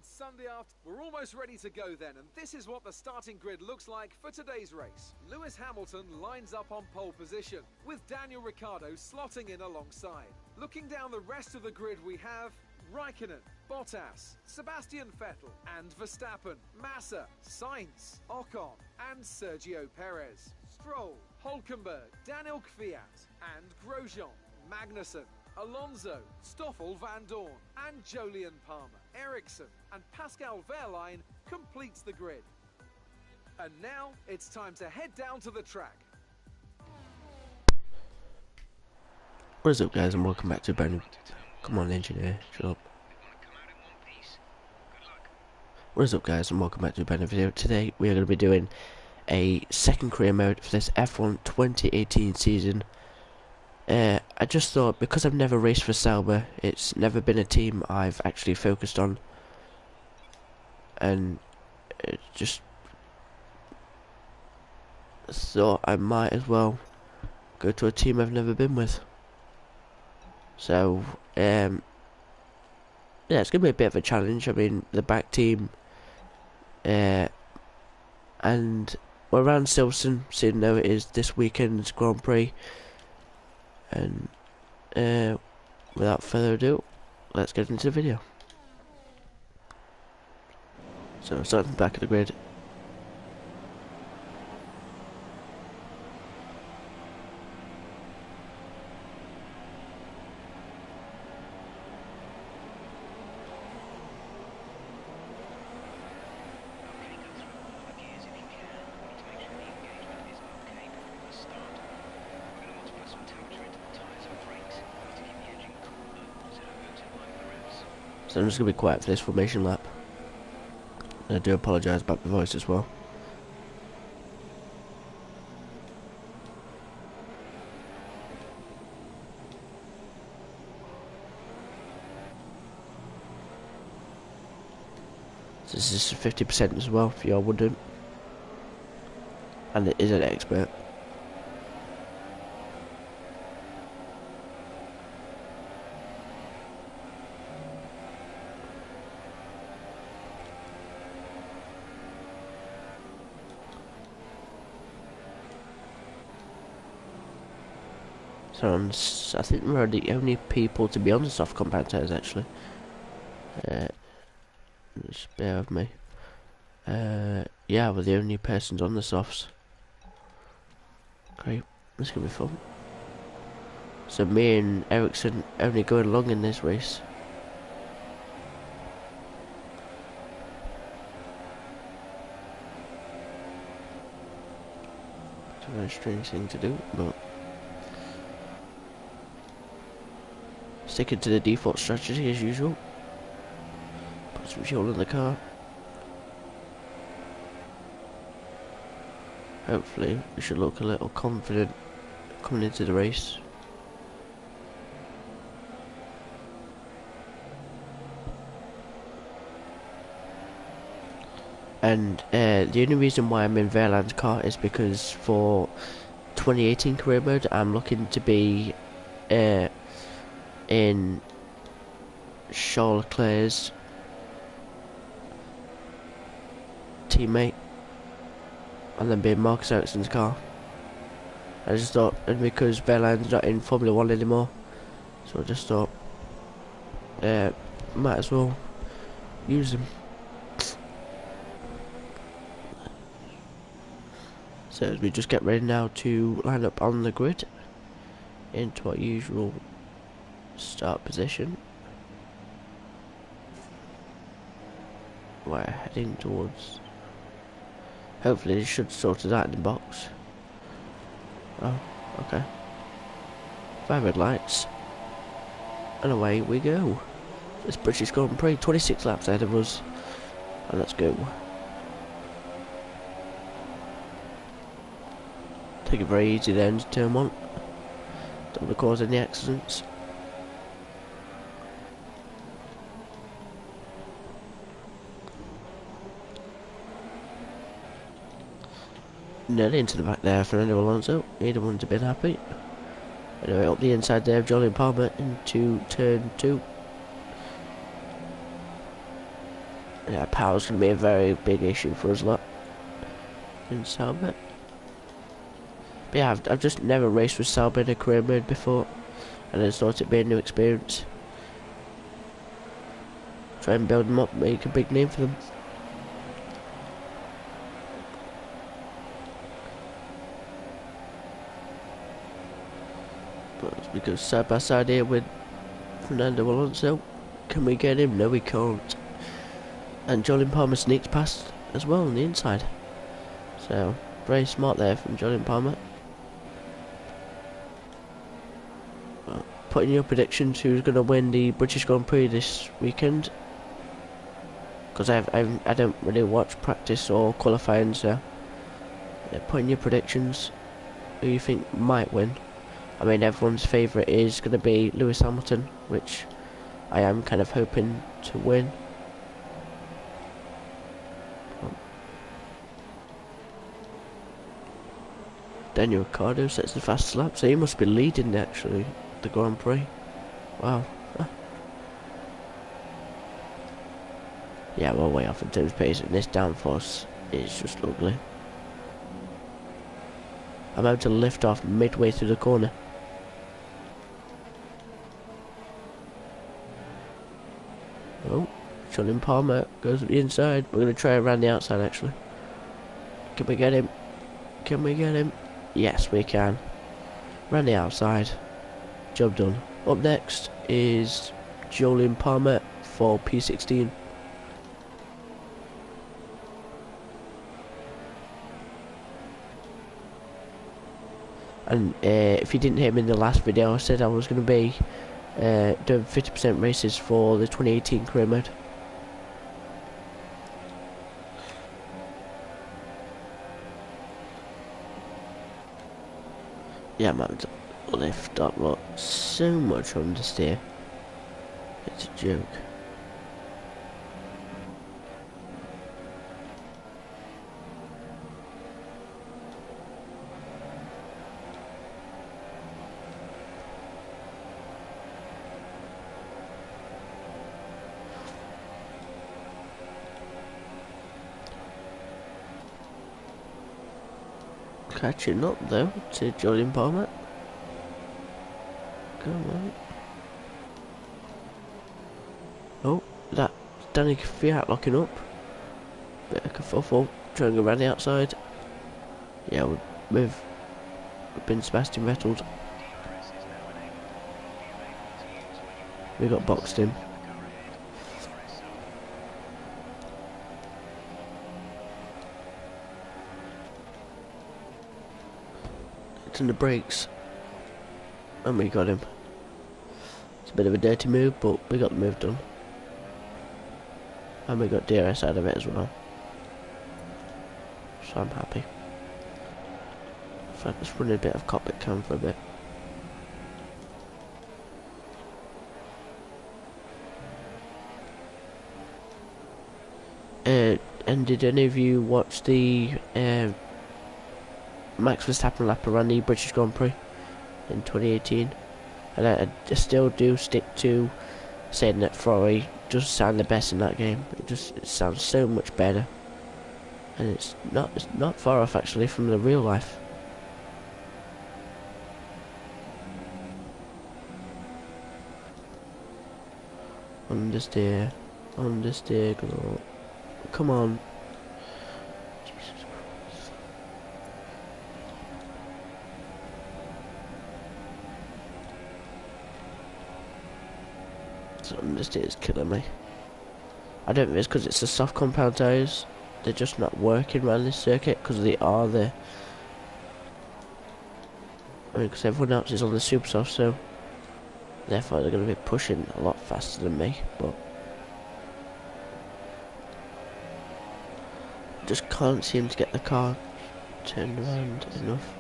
It's Sunday after. We're almost ready to go then, and this is what the starting grid looks like for today's race. Lewis Hamilton lines up on pole position, with Daniel Ricciardo slotting in alongside. Looking down the rest of the grid, we have Raikkonen, Bottas, Sebastian Vettel and Verstappen, Massa, Sainz, Ocon and Sergio Perez, Stroll, Hülkenberg, Daniel Kvyat and Grosjean, Magnussen, Alonso, Stoffel Van Dorn and Jolyon Palmer, Ericsson and Pascal Wehrlein completes the grid. And now it's time to head down to the track. What is up, guys, and welcome back to a brand new... Come on, engineer, shut up. What is up, guys, and welcome back to a brand new video. Today we are going to be doing a second career mode for this F1 2018 season. I just thought, because I've never raced for Sauber, it's never been a team I've actually focused on, and it just thought I might as well go to a team I've never been with. So, yeah, it's going to be a bit of a challenge. I mean, the back team, and we're around Silverstone, seeing though it is this weekend's Grand Prix. And without further ado, let's get into the video. So, starting back of the grid. So I'm just going to be quiet for this formation lap. And I do apologise about the voice as well. So this is 50% as well, if you're wondering. And it is an expert. So I think we're the only people to be on the soft compound tires actually. Just bear with me. Yeah, we're the only persons on the softs. Great, this is gonna be fun. So me and Ericsson only going along in this race. It's a very strange thing to do, but sticking to the default strategy as usual. Put some fuel in the car. Hopefully we should look a little confident coming into the race. And the only reason why I'm in Wehrlein's car is because for 2018 career mode I'm looking to be in Charles Leclerc's teammate, and then being Marcus Ericsson's car. I just thought, and because Wehrlein's not in Formula 1 anymore, so I just thought, might as well use him. So as we just get ready now to line up on the grid into our usual start position. We're heading towards, hopefully they should sort it out in the box. Oh, okay. 5 red lights. And away we go. This British Grand Prix, 26 laps ahead of us. And let's go. Take it very easy then to turn 1. Don't want to cause any accidents. Nearly into the back there, Fernando Alonso. He wouldn't have been happy. Anyway, up the inside there of Jolyon Palmer into turn 2. Yeah, power's going to be a very big issue for us lot in Sauber. But yeah, I've just never raced with Sauber in a career mode before, and I just thought it'd be a new experience. Try and build them up, make a big name for them. But it's because side by side here with Fernando Alonso, can we get him? No, we can't. And Jolyon Palmer sneaks past as well on the inside. So, very smart there from Jolyon Palmer. Putting your predictions, who's going to win the British Grand Prix this weekend? Because I don't really watch practice or qualifying, so yeah, putting your predictions, who you think might win. I mean, everyone's favourite is going to be Lewis Hamilton, which I am kind of hoping to win. Daniel Ricciardo sets the fastest lap, so he must be leading actually the Grand Prix. Wow. Yeah, we're way off in terms of pace, and this downforce is just ugly. I'm able to lift off midway through the corner. Oh, Jolyon Palmer goes at the inside. We're going to try around the outside actually. Can we get him? Can we get him? Yes, we can. Around the outside. Job done. Up next is Jolyon Palmer for P16. And if you didn't hear me in the last video, I said I was going to be doing 50% races for the 2018 career mode. Yeah, I'm having to lift up, look, so much understeer. It's a joke. Catching up though to Jolyon Palmer. Come on. Oh, that Danny Kvyat locking up. Bit of kerfuffle, trying to go around the outside. Yeah, we've been Sebastian Vettel. We got boxed in. It's in the brakes. And we got him. It's a bit of a dirty move, but we got the move done. And we got DRS out of it as well. So I'm happy. In fact, let's run a bit of cockpit cam for a bit. And did any of you watch the Max Verstappen lap around the British Grand Prix in 2018? And I still do stick to saying that Ferrari does sound the best in that game. It sounds so much better, and it's not far off actually from the real life. Understeer, girl. Come on. Understeer is killing me. I don't think it's because it's the soft compound tyres. They're just not working around this circuit because they are the. I mean, because everyone else is on the super soft, so therefore they're going to be pushing a lot faster than me. But just can't seem to get the car turned around enough.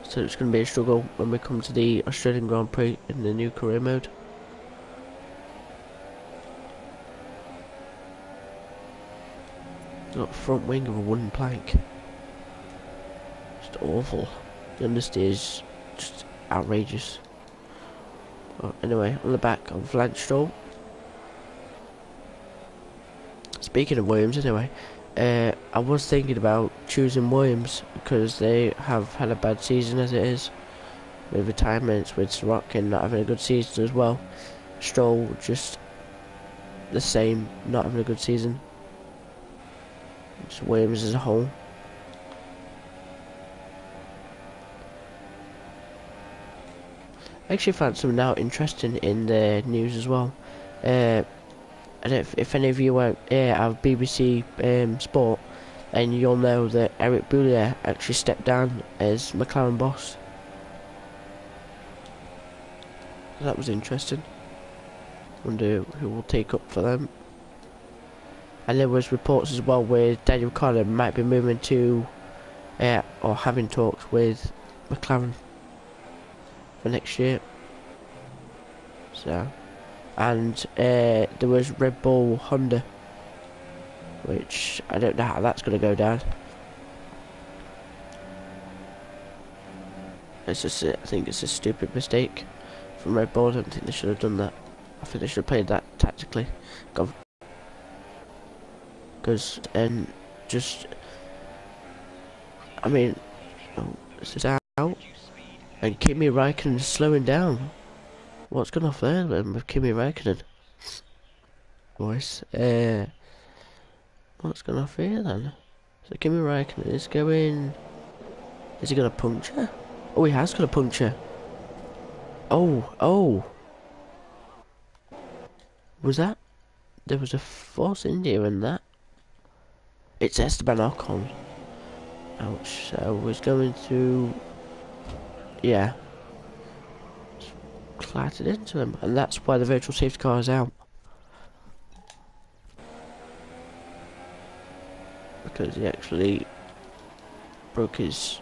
So it's going to be a struggle when we come to the Australian Grand Prix in the new career mode. Got front wing of a wooden plank. Just awful. The understeer is just outrageous. But anyway, on the back of Lance Stroll. Speaking of Williams, anyway, I was thinking about choosing Williams because they have had a bad season as it is, with retirements, with Sorokin not having a good season as well. Stroll just the same, not having a good season. Just Williams as a whole. I actually found something now interesting in the news as well. I don't know if any of you have BBC Sport, and you'll know that Eric Boullier actually stepped down as McLaren boss. That was interesting. Wonder who will take up for them. And there was reports as well where Daniel Ricciardo might be moving to, or having talks with McLaren for next year. So, and there was Red Bull Honda, which I don't know how that's going to go down. It's just, I think it's a stupid mistake from Red Bull. I don't think they should have done that. I think they should have played that tactically. Because, and just, I mean, this is out, and Kimi Räikkönen slowing down. What's going off there then with Kimi Räikkönen? Boys, what's going off here then? So Kimi Räikkönen is going, is he going to puncture? Oh, he has got a puncture. Oh. Was that? There was a Force India in that. It's Esteban Ocon. Ouch. So was going through. Yeah. Clattered into him. And that's why the virtual safety car is out. Because he actually broke his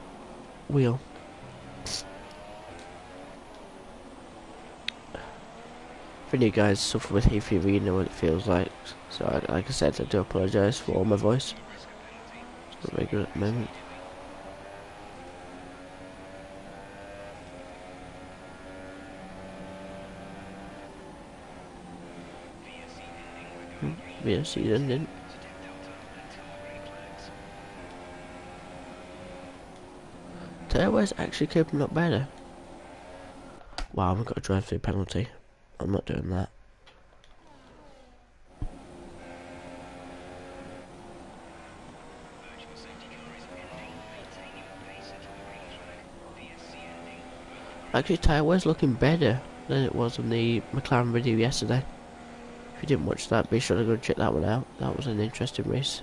wheel. For you guys suffer with hay fever, you know what it feels like. So, like I said, I do apologise for my voice. It's not very good at the moment. VSC ending. Tailways actually coping up better. Wow, I've got a drive-through penalty. I'm not doing that. Actually, Tailways looking better than it was on the McLaren video yesterday. If you didn't watch that, be sure to go check that one out. That was an interesting race.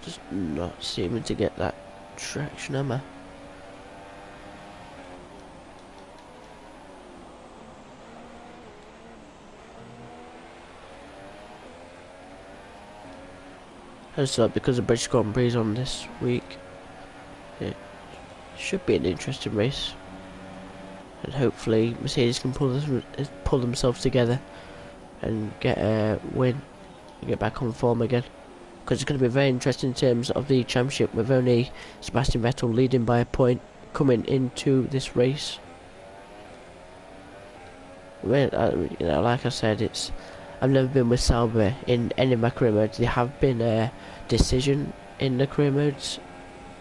Just not seeming to get that traction, am I? So because the British Grand Prix is on this week, it should be an interesting race, and hopefully Mercedes can pull themselves together and get a win and get back on form again. Because it's going to be very interesting in terms of the championship, with only Sebastian Vettel leading by a point coming into this race. Well, you know, like I said, I've never been with Sauber in any of my career modes. There have been a decision in the career modes,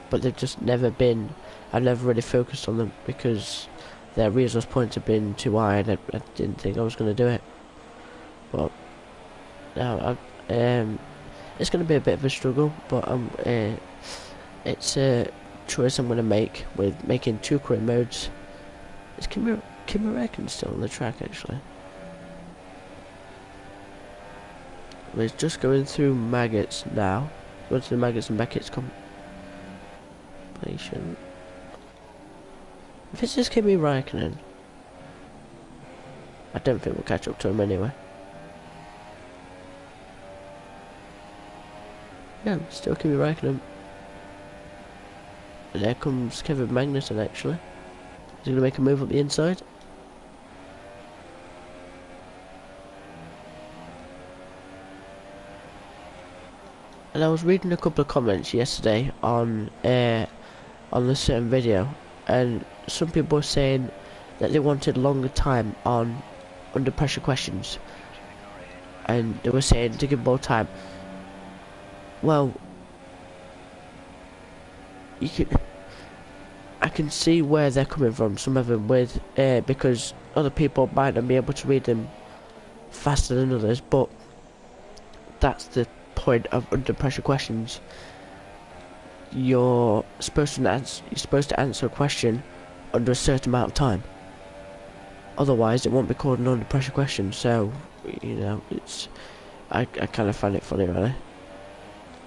but they've just never been. I've never really focused on them because their resource points have been too high, and I didn't think I was going to do it. But now it's going to be a bit of a struggle, but it's a choice I'm going to make with making 2 career modes. Is Kimi Räikkönen still on the track actually? We're just going through maggots now. Go to the maggots and Beckett's completion. If it's just Kimi Räikkönen, I don't think we'll catch up to him anyway. Yeah, still Kimi Räikkönen. And there comes Kevin Magnussen actually. Is he going to make a move up the inside? And I was reading a couple of comments yesterday on the certain video, and some people were saying that they wanted longer time on under pressure questions, and they were saying to give more time. Well, I can see where they're coming from, some of them, with because other people might not be able to read them faster than others, but that's the point of under pressure questions. You're supposed to answer a question under a certain amount of time. Otherwise, it won't be called an under pressure question. So, you know, I kind of find it funny, really.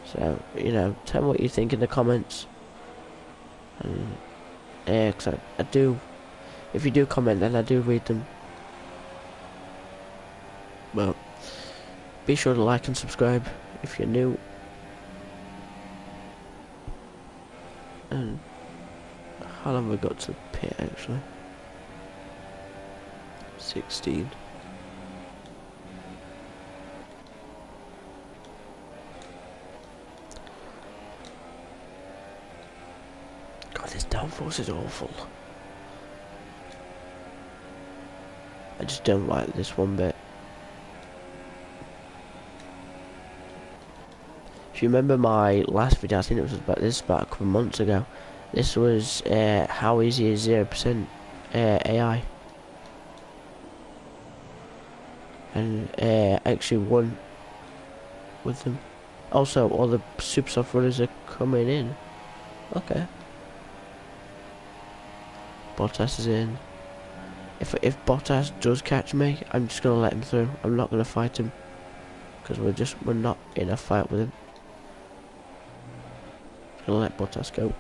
So, you know, tell me what you think in the comments. And yeah, because I do. If you do comment, then I do read them. Well, be sure to like and subscribe if you're new. And how long have we got to the pit actually? 16. God, this downforce is awful. I just don't like this one bit. If you remember my last video, I think it was about a couple of months ago. This was how easy is 0% AI, and actually won with them. Also, all the super soft runners are coming in. Okay. Bottas is in. If Bottas does catch me, I'm just gonna let him through. I'm not gonna fight him because we're not in a fight with him. Gonna let Bottas go.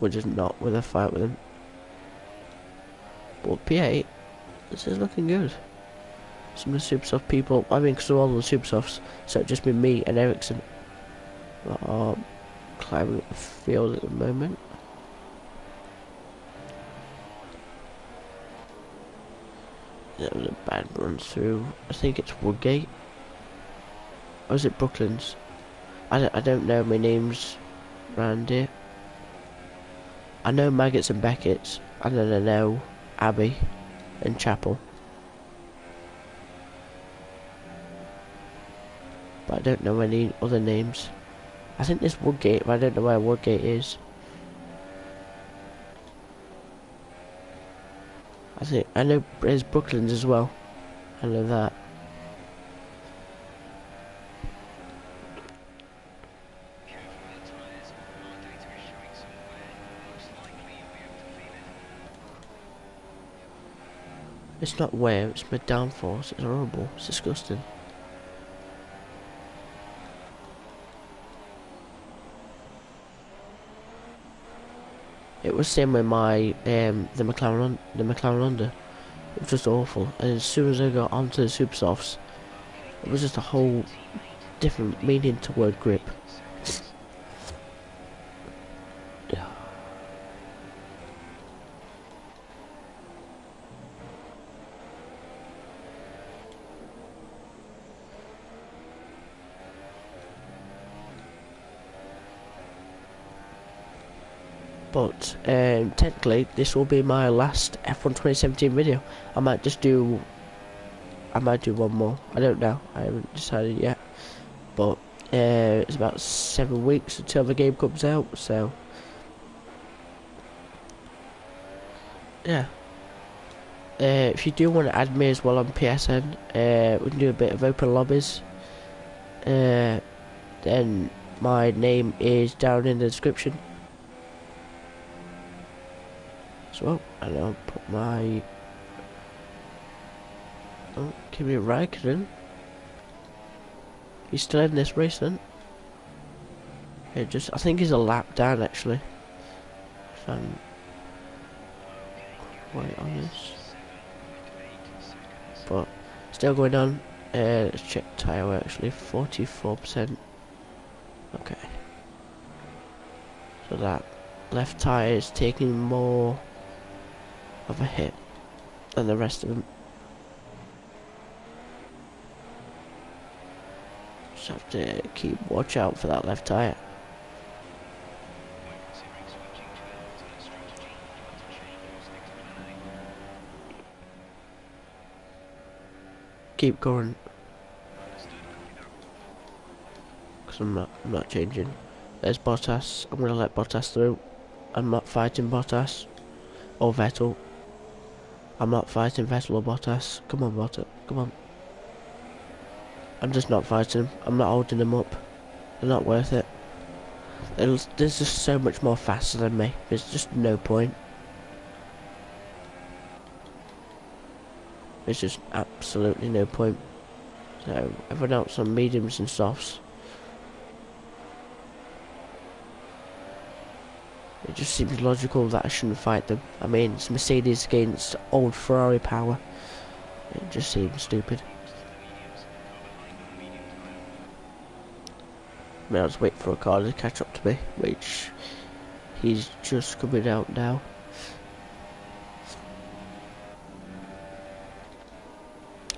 We're just not with a fight with him. But P8, this is looking good. Some of the super soft people, I mean, because they're all the super softs, so it'd just be me and Ericsson that are climbing up the field at the moment. That was a bad run through. I think it's Woodgate. Or is it Brooklands? I don't know my names round here. I know Maggots and Beckett's, and then I know Abbey and Chapel. But I don't know any other names. I think there's Woodgate, but I don't know where Woodgate is. I know there's Brooklands as well. I know that. It's not where, it's my downforce. It's horrible. It's disgusting. It was same with my the McLaren Honda. It was just awful. And as soon as I got onto the super softs, it was just a whole different meaning to word grip. But technically this will be my last F1 2017 video. I might do one more. I don't know. I haven't decided yet. But it's about 7 weeks until the game comes out, so yeah. If you do want to add me as well on PSN, we can do a bit of open lobbies. Then my name is down in the description. So, and I'll put my Kimi Räikkönen. He's still in this race then. I think he's a lap down actually. If I'm quite honest. But still going on. Let's check tyre wear actually. 44%. Okay. So that left tyre is taking more of a hit than the rest of them. Just have to keep watch out for that left tyre. Keep going. Because I'm not changing. There's Bottas. I'm going to let Bottas through. I'm not fighting Bottas. Or Vettel. I'm not fighting Vettel or Bottas. Come on, Bottas. Come on. I'm just not fighting them. I'm not holding them up. They're not worth it. They're just so much more faster than me. There's just no point. There's just absolutely no point. So, everyone else on mediums and softs. It just seems logical that I shouldn't fight them. I mean, it's Mercedes against old Ferrari power. It just seems stupid. I mean, I'll just wait for a car to catch up to me, which he's just coming out now.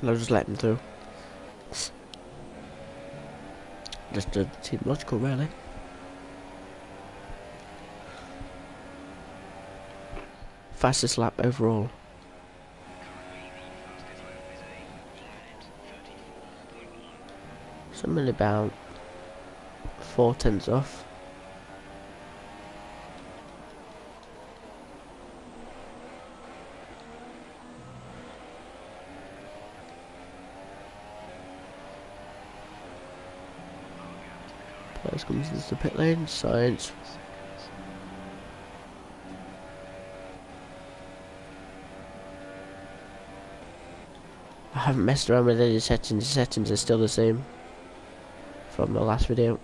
And I'll just let him through. Just doesn't seem logical, really. Fastest lap overall. Something about 4/10 off. Players comes into the pit lane. Science. I haven't messed around with any settings. The settings are still the same from the last video.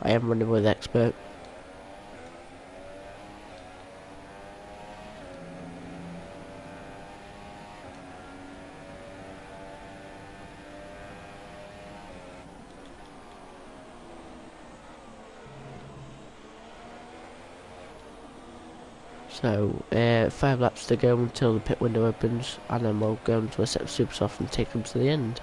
I am running with expert. So, 5 laps to go until the pit window opens, and then we'll go into a set of super soft and take them to the end.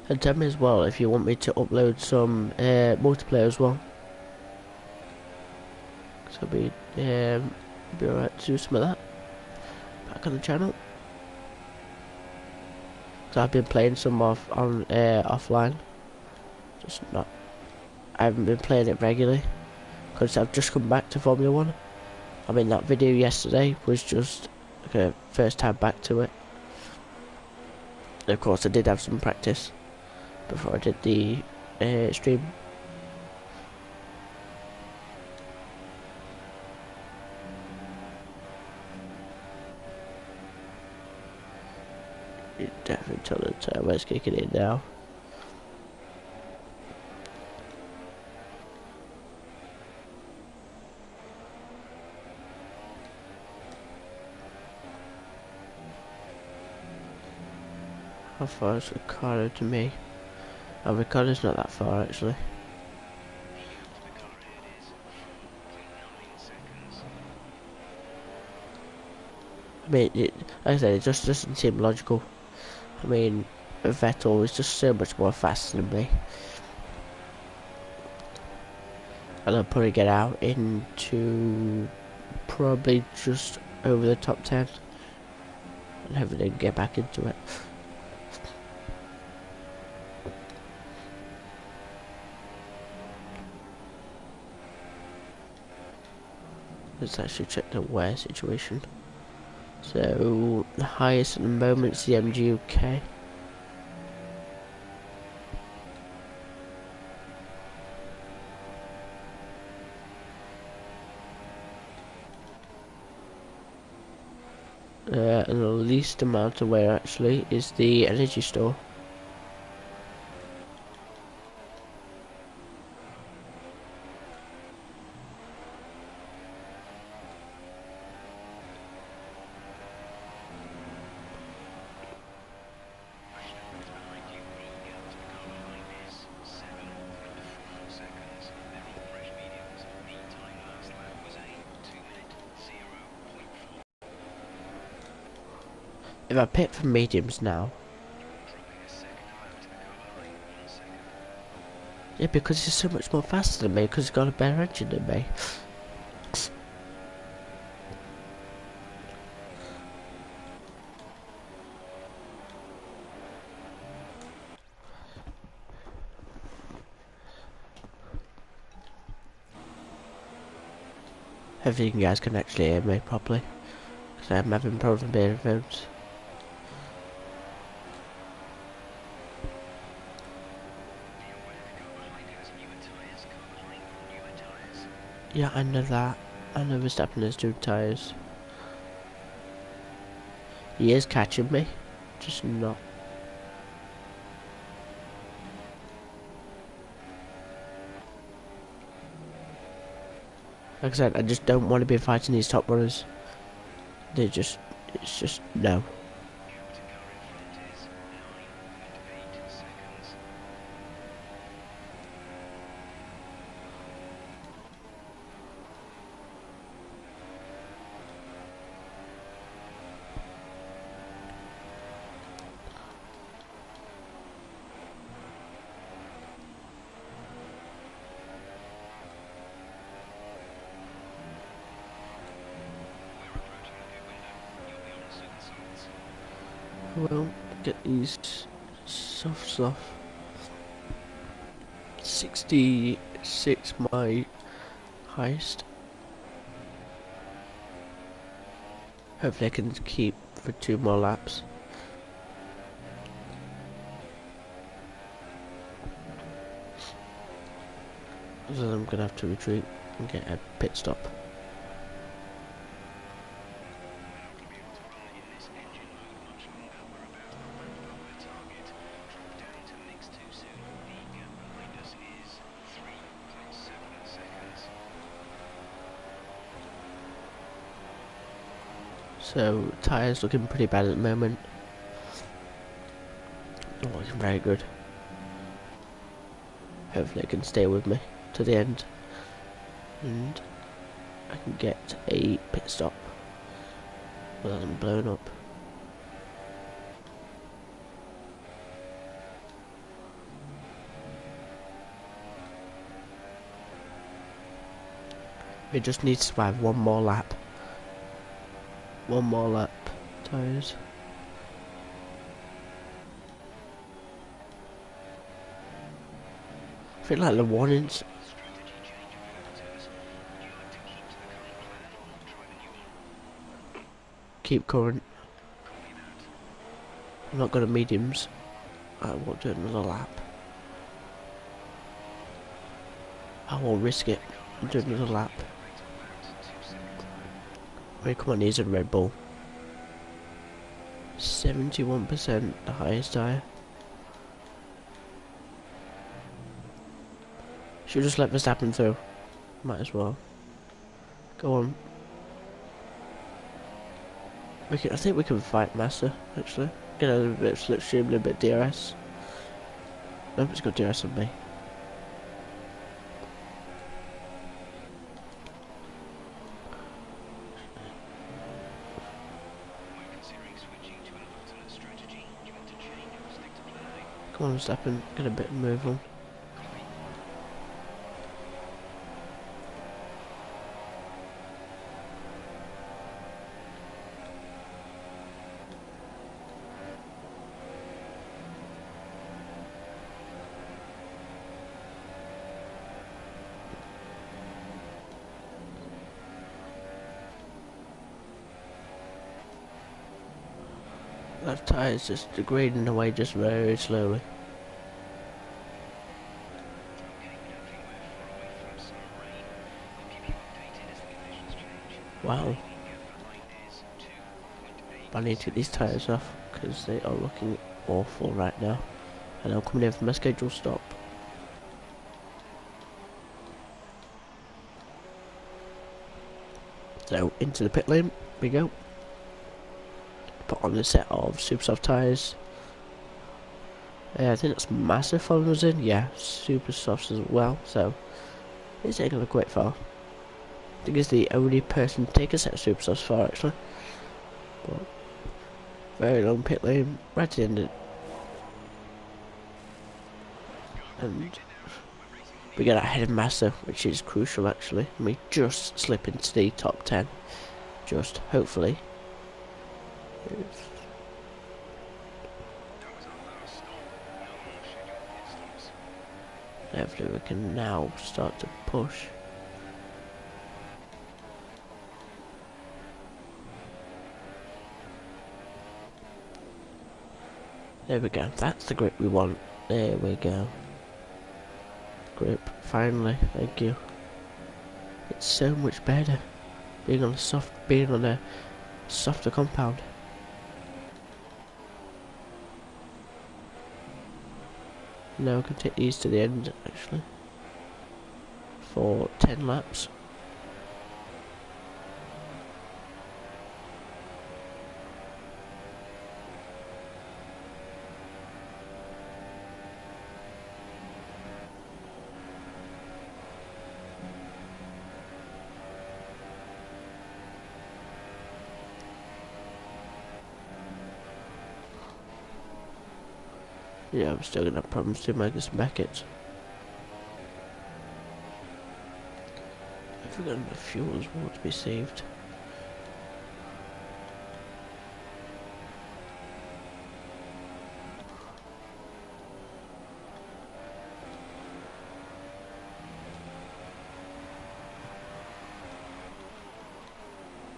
And tell me as well if you want me to upload some multiplayer as well. So be alright to do some of that back on the channel. So I've been playing some offline. Just not. I haven't been playing it regularly because I've just come back to Formula 1. I mean, that video yesterday was just like a first time back to it. And of course, I did have some practice before I did the stream. You definitely tell the turbo's kicking in now. How far is Ricardo to me? Oh, Ricardo's not that far actually. I mean, like I said, it just doesn't seem logical. I mean, Vettel is just so much more faster than me. And I'll probably get out into probably just over the top 10. And hopefully get back into it. Let's actually check the wear situation. So, the highest at the moment is the MG UK. And the least amount of wear actually is the energy store. If I pick for mediums now, yeah, because he's so much more faster than me, because he's got a better engine than me. Hopefully you guys can actually hear me properly, because I'm having problems with earphones. Yeah, I know that. I know Verstappen has 2 tyres. He is catching me, just not. Like I said, I just don't want to be fighting these top runners. It's just, no. Well, get these softs off. 66 my highest. Hopefully I can keep for 2 more laps. So I'm gonna have to retreat and get a pit stop. So, tyres looking pretty bad at the moment. Not looking very good. Hopefully it can stay with me to the end. And I can get a pit stop without them blowing up. We just need to survive 1 more lap. 1 more lap, tyres. I feel like the warnings. Keep current. I'm not good at mediums. I won't do another lap. I won't risk it. I'll do another lap. Wait, come on, he's a Red Bull. 71%, the highest tyre. Should just let Verstappen through. Might as well. Go on. I think we can fight Massa, actually. Get a bit of slipstream, a bit of DRS. Nope, it's got DRS on me. Come on, Verstappen, get a bit of move on. That tyre is just degrading away just very slowly. Wow. I need to get these tyres off because they are looking awful right now. And I'm coming in for my scheduled stop. So, into the pit lane we go. Put on a set of super soft tyres. I think that's Massive following us in. Yeah, super softs as well. So, it's ain't gonna go quite far. I think he's the only person to take a set of super softs far actually. But Very long pit lane, right to the end. And we get ahead of Massa, which is crucial actually. We just slip into the top 10. Just, hopefully. Hopefully we can now start to push. There we go, that's the grip we want. There we go. Grip, finally, thank you. It's so much better being on a softer compound. Now we can take these to the end actually. For 10 laps. Yeah, I'm still gonna have problems to Magnus and Beckett. If we've got enough fuel as well to be saved.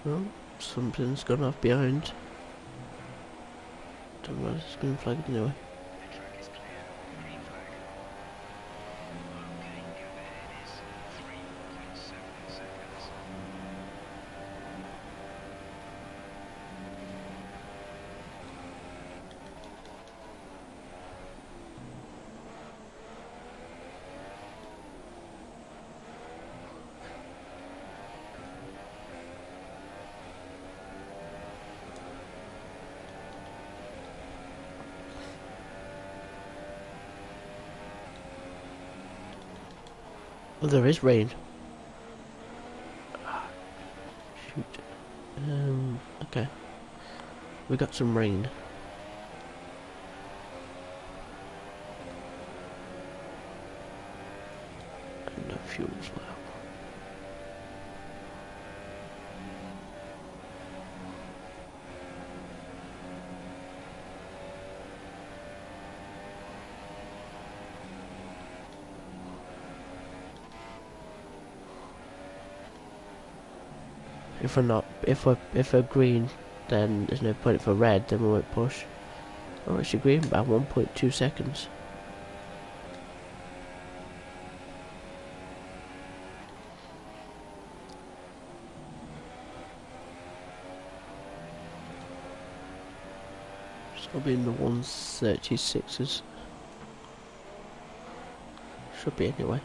Well, something's gone off behind. Don't know, it's green flag anyway. Oh, there is rain. Shoot. Okay. We got some rain. And no fuel as well. If we're green, then there's no point. If we're red, then we won't push. Oh, it's green by 1.2 seconds. It's gonna be in the 136s. Should be anyway.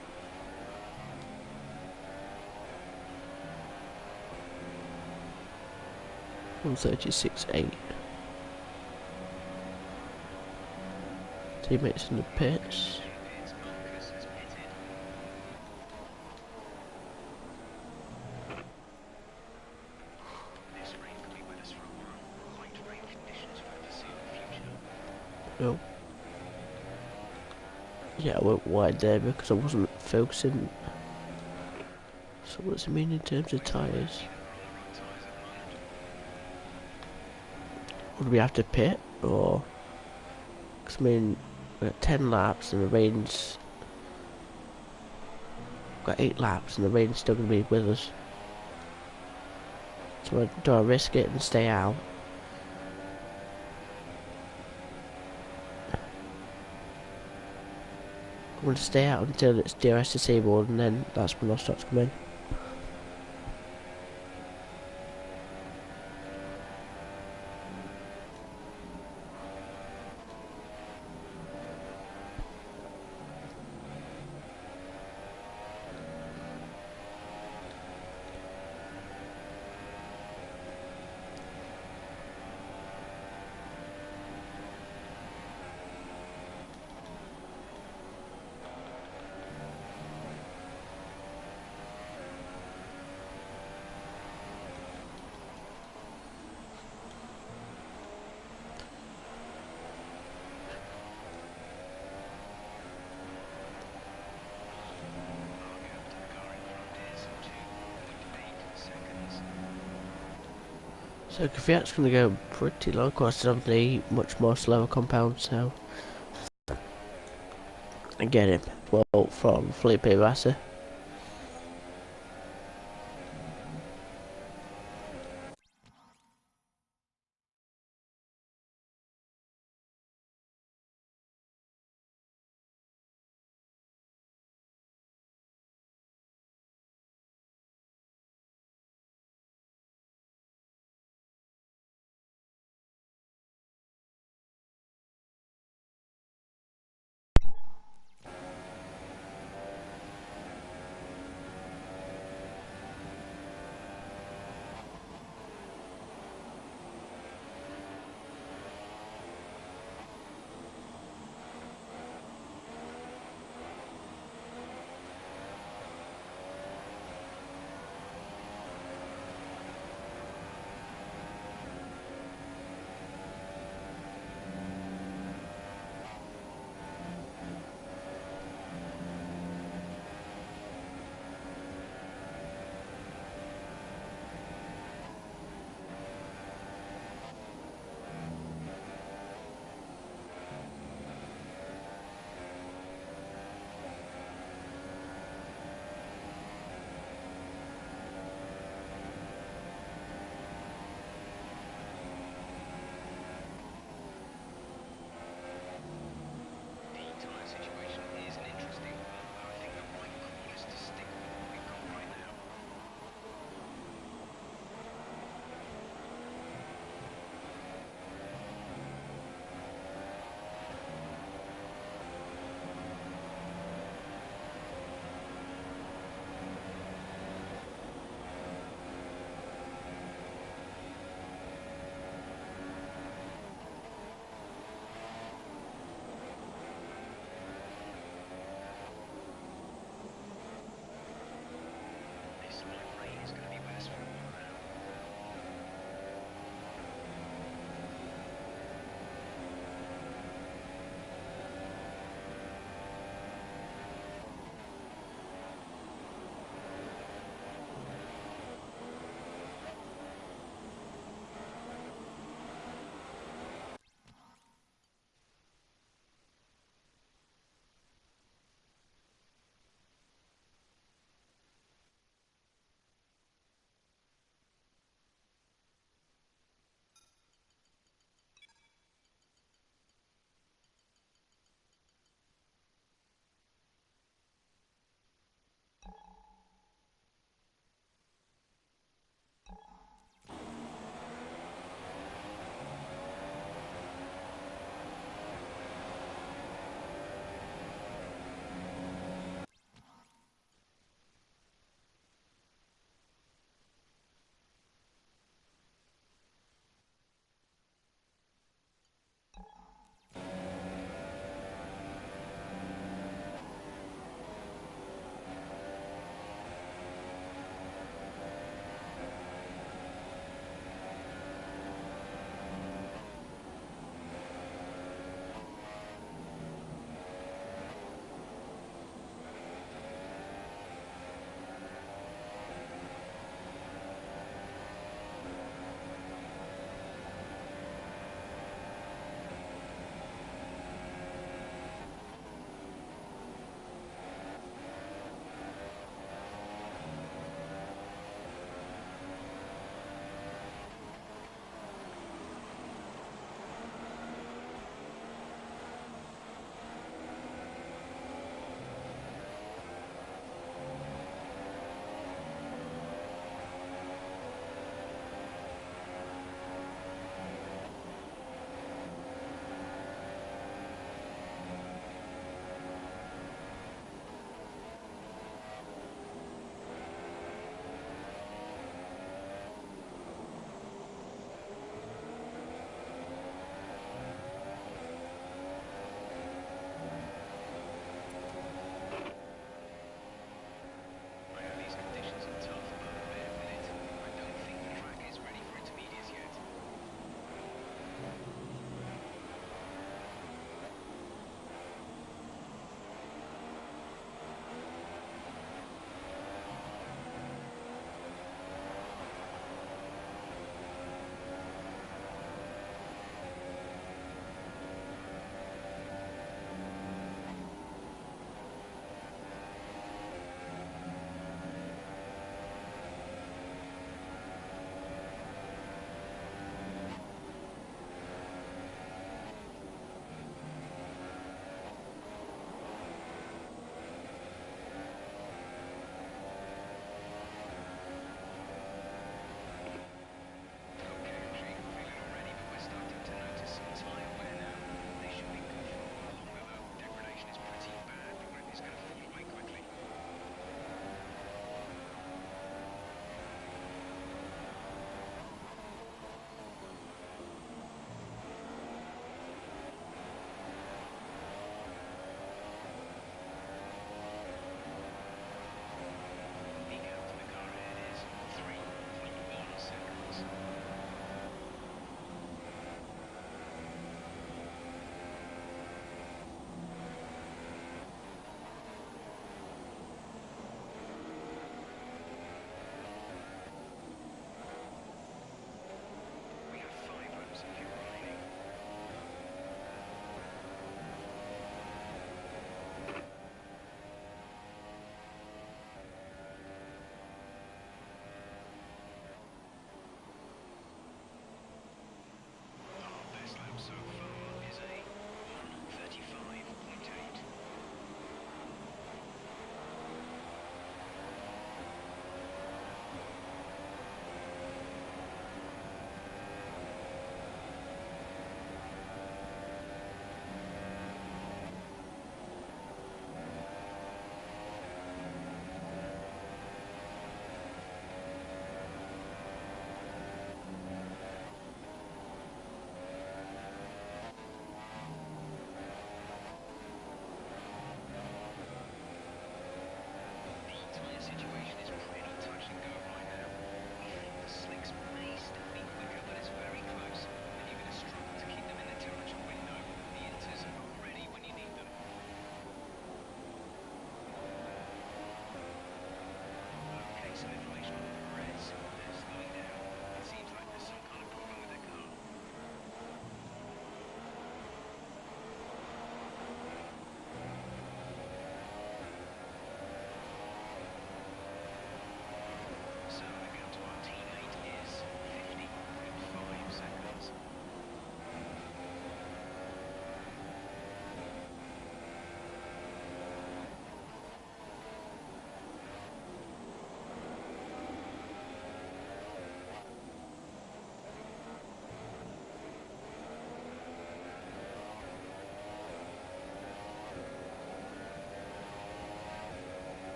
136.8. Teammates in the pits. No. Yeah, I went wide there because I wasn't focusing. So what does it mean in terms of tyres? Would we have to pit, or? Because I mean, we've got 10 laps and the rain's... We've got 8 laps and the rain's still going to be with us. So do I risk it and stay out? I'm going to stay out until it's DRS disabled, and then that's when I'll start to come in. So Kvyat's going to go pretty low cost on the much more slower compound, so I get him. Well, from Felipe Massa.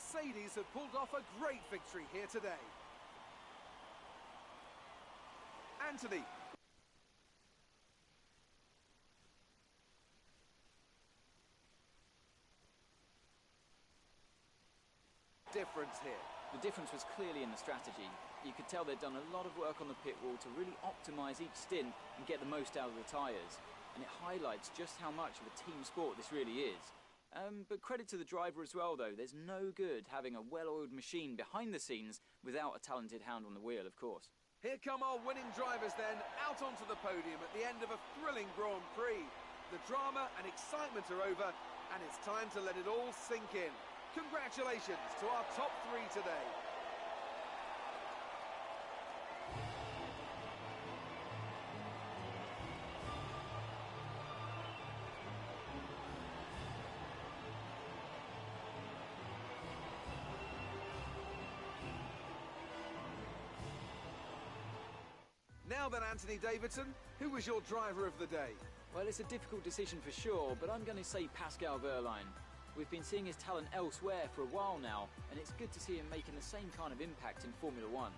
Mercedes have pulled off a great victory here today. Anthony. Difference here. The difference was clearly in the strategy. You could tell they'd done a lot of work on the pit wall to really optimise each stint and get the most out of the tyres. And it highlights just how much of a team sport this really is. But credit to the driver as well, though. There's no good having a well-oiled machine behind the scenes without a talented hound on the wheel, of course. Here come our winning drivers then, out onto the podium at the end of a thrilling Grand Prix. The drama and excitement are over, and it's time to let it all sink in. Congratulations to our top three today. Now then, Anthony Davidson, who was your driver of the day? Well, it's a difficult decision for sure, but I'm going to say Pascal Wehrlein. We've been seeing his talent elsewhere for a while now, and it's good to see him making the same kind of impact in Formula One.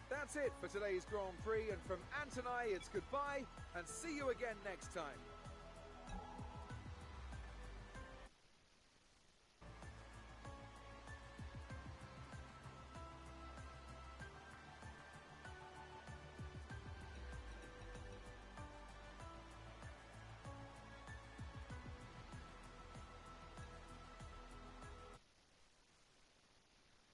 That's it for today's Grand Prix, and from Ant and I, it's goodbye, and see you again next time.